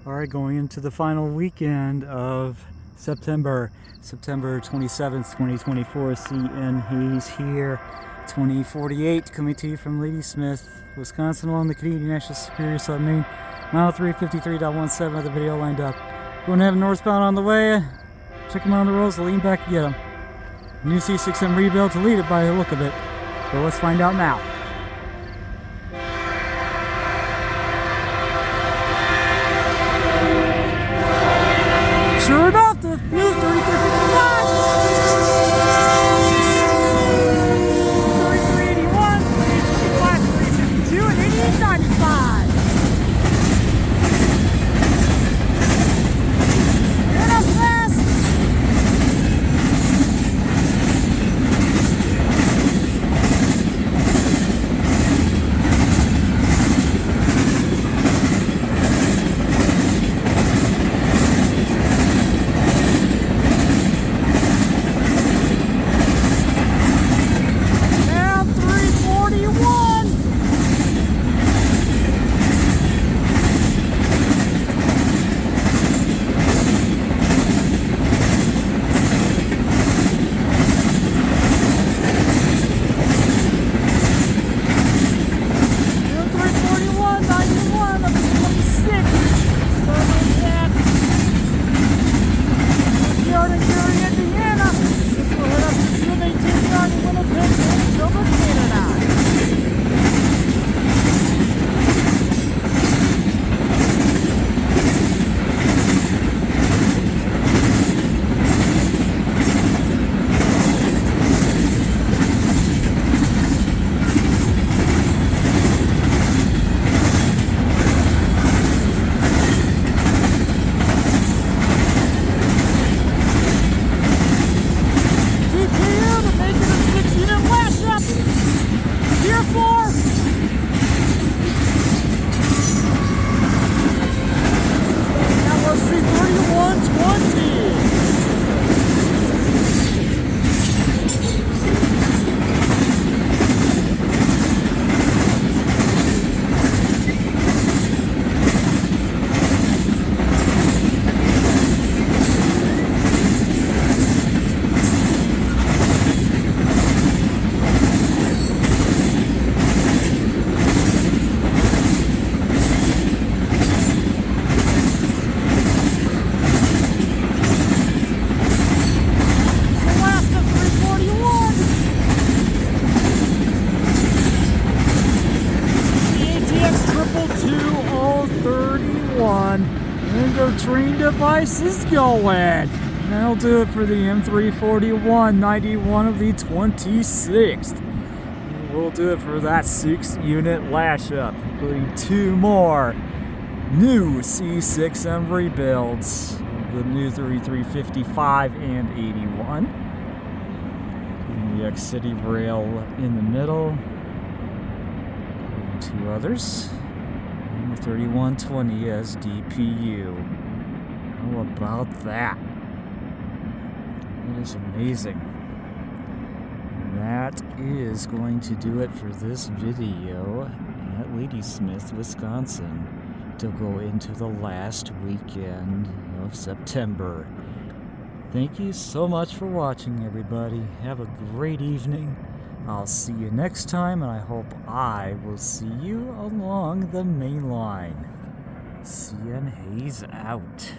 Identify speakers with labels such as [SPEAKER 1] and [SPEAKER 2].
[SPEAKER 1] Alright, going into the final weekend of September 27th, 2024. CN Hayes here, 2048, coming to you from Ladysmith, Wisconsin, along the Canadian National Superior Submarine. Mile 353.17 of the video lined up. Going to have northbound on the way. Check them on the roads, lean back and get them. New C6M rebuild to lead it by the look of it. But let's find out now. Sure enough, the new 3351! 3381, 355, 352, and 8895! And up fast! And the train device is going. That'll do it for the M341, 91 of the 26th. We'll do it for that 6-unit lash up, including 2 more new C6M rebuilds. The new 3355 and 81. And the X-City rail in the middle. 2 others. 3120 as DPU. How about that? It is amazing. And that is going to do it for this video at Ladysmith, Wisconsin, to go into the last weekend of September. Thank you so much for watching, everybody. Have a great evening. I'll see you next time, and I hope I will see you along the main line. CN Hayes out.